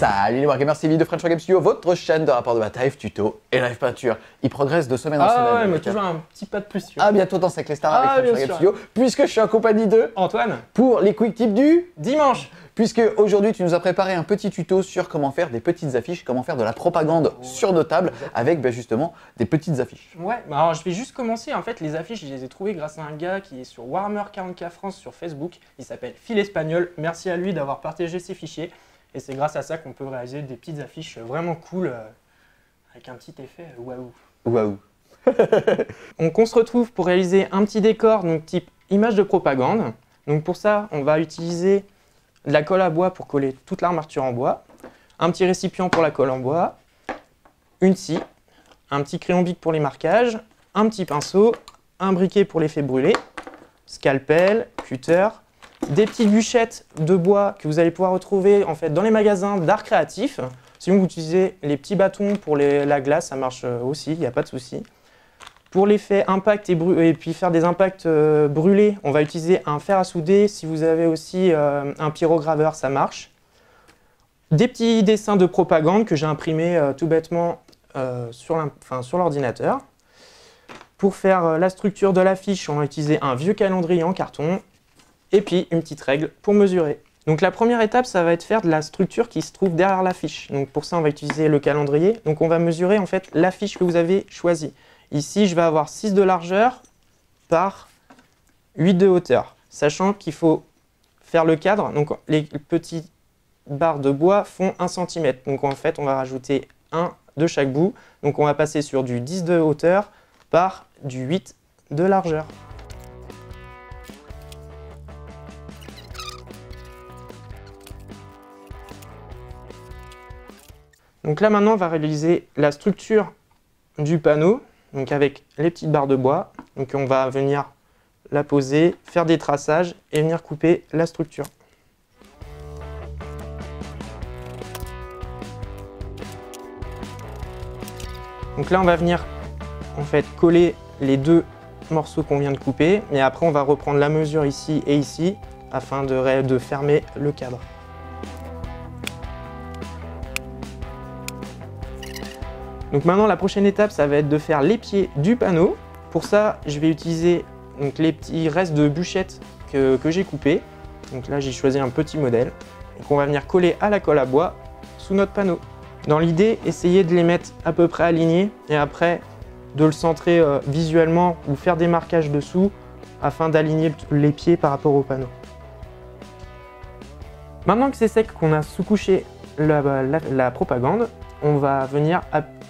Salut les Wargamers, c'est Vivi de French Wargame Studio, votre chaîne de rapport de bataille, tuto et live peinture. Il progresse de semaine en semaine. Ah ouais, mais toujours un petit pas de plus. Tu vois. À bientôt dans Sec les Stars avec French Wargame Studio, puisque je suis en compagnie de Antoine pour les quick tips du dimanche. Puisque aujourd'hui tu nous as préparé un petit tuto sur comment faire des petites affiches, comment faire de la propagande sur nos tables avec justement des petites affiches. Ouais, bah alors je vais juste commencer. En fait, les affiches, je les ai trouvées grâce à un gars qui est sur Warhammer 40K France sur Facebook. Il s'appelle Phil Espagnol. Merci à lui d'avoir partagé ses fichiers. Et c'est grâce à ça qu'on peut réaliser des petites affiches vraiment cool avec un petit effet waouh. Waouh. Donc on se retrouve pour réaliser un petit décor donc type image de propagande. Donc pour ça, on va utiliser de la colle à bois pour coller toute l'armature en bois, un petit récipient pour la colle en bois, une scie, un petit crayon bic pour les marquages, un petit pinceau, un briquet pour l'effet brûlé, scalpel, cutter, des petites bûchettes de bois que vous allez pouvoir retrouver en fait dans les magasins d'art créatif. Sinon vous utilisez les petits bâtons pour la glace, ça marche aussi, il n'y a pas de souci. Pour l'effet impact et puis faire des impacts brûlés, on va utiliser un fer à souder. Si vous avez aussi un pyrograveur, ça marche. Des petits dessins de propagande que j'ai imprimés tout bêtement sur l'ordinateur. Pour faire la structure de l'affiche, on va utiliser un vieux calendrier en carton et puis une petite règle pour mesurer. Donc la première étape, ça va être faire de la structure qui se trouve derrière l'affiche. Donc pour ça, on va utiliser le calendrier. Donc on va mesurer en fait l'affiche que vous avez choisie. Ici, je vais avoir 6 de largeur par 8 de hauteur, sachant qu'il faut faire le cadre. Donc, les petites barres de bois font 1 cm. Donc, en fait, on va rajouter 1 de chaque bout. Donc, on va passer sur du 10 de hauteur par du 8 de largeur. Donc là, maintenant, on va réaliser la structure du panneau. Donc avec les petites barres de bois, donc on va venir la poser, faire des traçages et venir couper la structure. Donc là on va venir en fait coller les deux morceaux qu'on vient de couper, et après on va reprendre la mesure ici et ici afin de fermer le cadre. Donc maintenant, la prochaine étape, ça va être de faire les pieds du panneau. Pour ça, je vais utiliser donc, les petits restes de bûchettes que j'ai coupés. Donc là, j'ai choisi un petit modèle et qu'on va venir coller à la colle à bois sous notre panneau. Dans l'idée, essayez de les mettre à peu près alignés et après de le centrer visuellement ou faire des marquages dessous afin d'aligner les pieds par rapport au panneau. Maintenant que c'est sec, qu'on a sous-couché la propagande, on va venir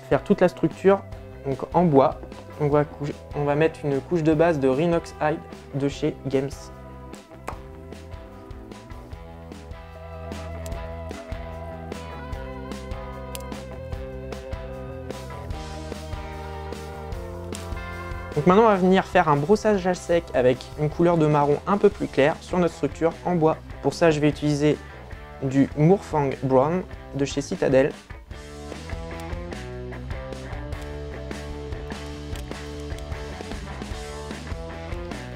faire toute la structure donc en bois. On va mettre une couche de base de Rhinox Hide de chez Games. Donc maintenant on va venir faire un brossage à sec avec une couleur de marron un peu plus claire sur notre structure en bois. Pour ça je vais utiliser du Moorfang Brown de chez Citadel.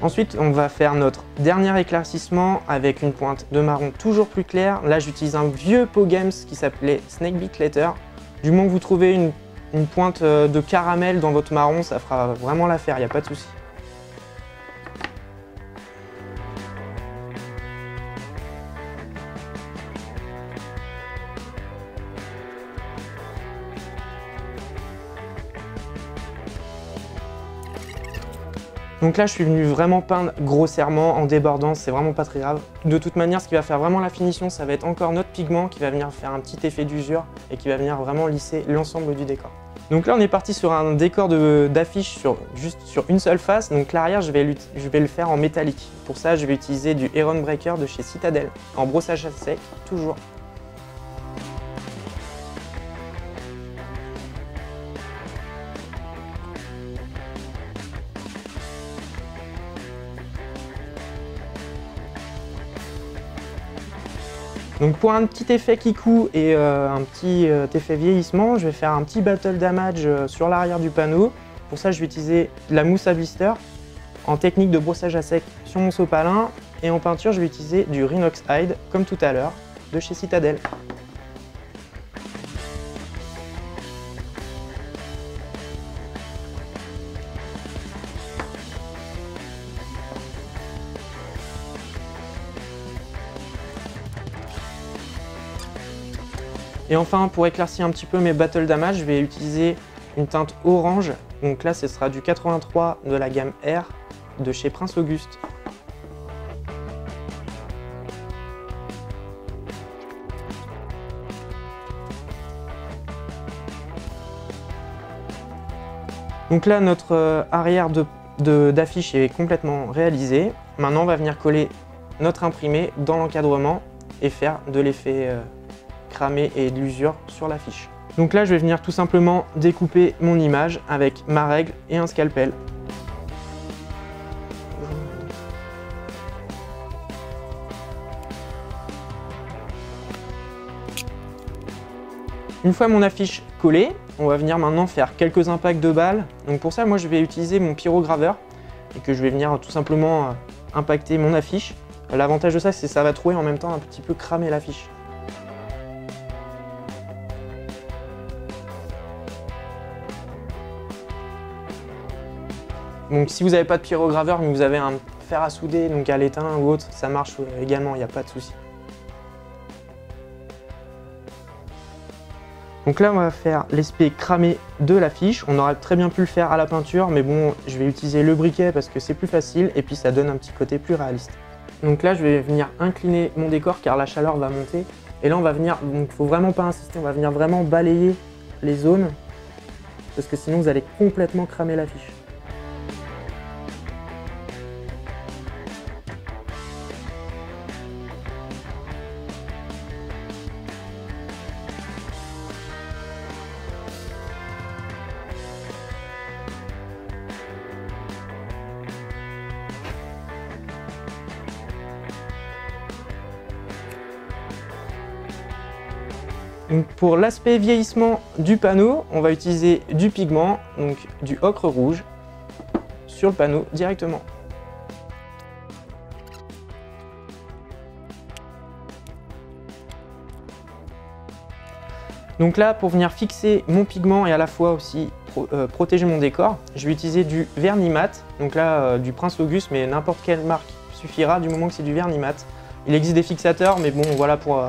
Ensuite, on va faire notre dernier éclaircissement avec une pointe de marron toujours plus claire. Là, j'utilise un vieux Pau Games qui s'appelait Snakebit Letter. Du moment que vous trouvez une pointe de caramel dans votre marron, ça fera vraiment l'affaire, il n'y a pas de souci. Donc là, je suis venu vraiment peindre grossièrement, en débordant, c'est vraiment pas très grave. De toute manière, ce qui va faire vraiment la finition, ça va être encore notre pigment qui va venir faire un petit effet d'usure et qui va venir vraiment lisser l'ensemble du décor. Donc là, on est parti sur un décor d'affiche juste sur une seule face. Donc l'arrière, je vais le faire en métallique. Pour ça, je vais utiliser du Iron Breaker de chez Citadel, en brossage à sec, toujours. Donc pour un petit effet kikou et un petit effet vieillissement, je vais faire un petit battle damage sur l'arrière du panneau. Pour ça, je vais utiliser de la mousse à blister en technique de brossage à sec sur mon sopalin. Et en peinture, je vais utiliser du Rhinox Hide, comme tout à l'heure, de chez Citadel. Et enfin, pour éclaircir un petit peu mes battle damage, je vais utiliser une teinte orange. Donc là, ce sera du 83 de la gamme R de chez Prince Auguste. Donc là, notre arrière d'affiche est complètement réalisé. Maintenant, on va venir coller notre imprimé dans l'encadrement et faire de l'effet cramé et de l'usure sur l'affiche. Donc là, je vais venir tout simplement découper mon image avec ma règle et un scalpel. Une fois mon affiche collée, on va venir maintenant faire quelques impacts de balles. Donc pour ça, moi je vais utiliser mon pyrograveur et que je vais venir tout simplement impacter mon affiche. L'avantage de ça, c'est que ça va trouer en même temps un petit peu cramer l'affiche. Donc si vous n'avez pas de pyrograveur mais vous avez un fer à souder, donc à l'étain ou autre, ça marche également, il n'y a pas de souci. Donc là, on va faire l'aspect cramé de l'affiche. On aurait très bien pu le faire à la peinture, mais bon, je vais utiliser le briquet parce que c'est plus facile et puis ça donne un petit côté plus réaliste. Donc là, je vais venir incliner mon décor car la chaleur va monter. Et là, on va venir, donc il faut vraiment pas insister, on va venir vraiment balayer les zones parce que sinon vous allez complètement cramer l'affiche. Donc pour l'aspect vieillissement du panneau, on va utiliser du pigment, donc du ocre rouge, sur le panneau directement. Donc là, pour venir fixer mon pigment et à la fois aussi protéger mon décor, je vais utiliser du vernis mat. Donc là, du Prince Auguste, mais n'importe quelle marque suffira du moment que c'est du vernis mat. Il existe des fixateurs, mais bon, voilà, pour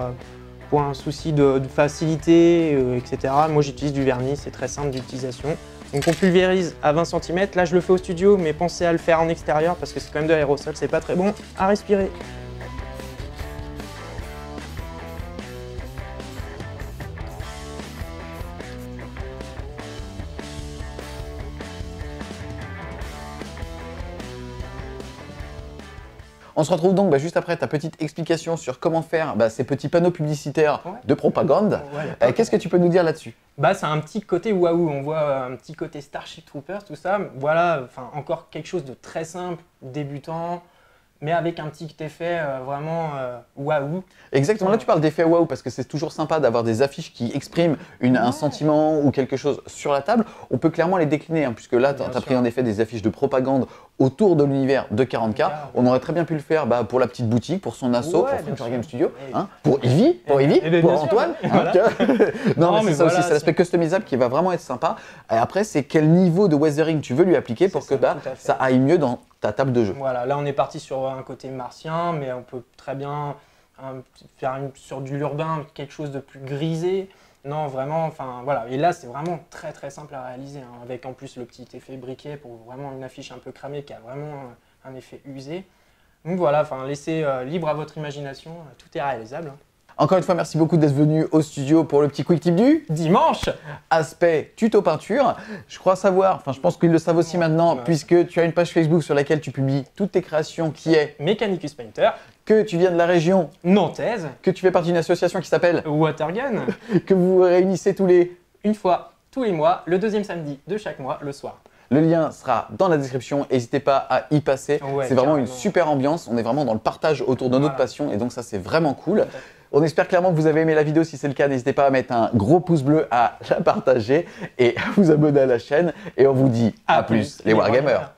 un souci de facilité, etc. Moi, j'utilise du vernis, c'est très simple d'utilisation. Donc on pulvérise à 20 cm. Là, je le fais au studio, mais pensez à le faire en extérieur parce que c'est quand même de l'aérosol, c'est pas très bon à respirer. On se retrouve donc juste après ta petite explication sur comment faire ces petits panneaux publicitaires de propagande. Ouais, Qu'est-ce que tu peux nous dire là-dessus? C'est un petit côté waouh, on voit un petit côté Starship Troopers, tout ça. Voilà, encore quelque chose de très simple, débutant, mais avec un petit effet vraiment waouh. Exactement, là tu parles d'effet waouh parce que c'est toujours sympa d'avoir des affiches qui expriment un sentiment ou quelque chose sur la table. On peut clairement les décliner, puisque là tu as pris en effet des affiches de propagande autour de l'univers de 40K. On aurait très bien pu le faire pour la petite boutique, pour son asso, pour Future Game Studio, pour Ivy, pour Antoine. Non, mais c'est ça aussi, c'est l'aspect customisable qui va vraiment être sympa. Et après, c'est quel niveau de weathering tu veux lui appliquer pour que ça aille mieux dans ta table de jeu. Voilà, là on est parti sur un côté martien, mais on peut très bien faire sur de l'urbain quelque chose de plus grisé. Non, vraiment, voilà. Et là, c'est vraiment très très simple à réaliser, avec en plus le petit effet briquet pour vraiment une affiche un peu cramée qui a vraiment un effet usé. Donc voilà, laissez libre à votre imagination, tout est réalisable. Encore une fois, merci beaucoup d'être venu au studio pour le petit quick tip du dimanche. Aspect tuto peinture. Je crois savoir, je pense qu'ils le savent aussi maintenant, puisque tu as une page Facebook sur laquelle tu publies toutes tes créations qui est Mechanicus Painter. Que tu viens de la région nantaise. Que tu fais partie d'une association qui s'appelle Watergun. Que vous vous réunissez une fois tous les mois, le deuxième samedi de chaque mois, le soir. Le lien sera dans la description, n'hésitez pas à y passer. C'est vraiment une super ambiance, on est vraiment dans le partage autour de notre passion et donc ça c'est vraiment cool. On espère clairement que vous avez aimé la vidéo, si c'est le cas n'hésitez pas à mettre un gros pouce bleu, à la partager et à vous abonner à la chaîne et on vous dit à plus les Wargamers.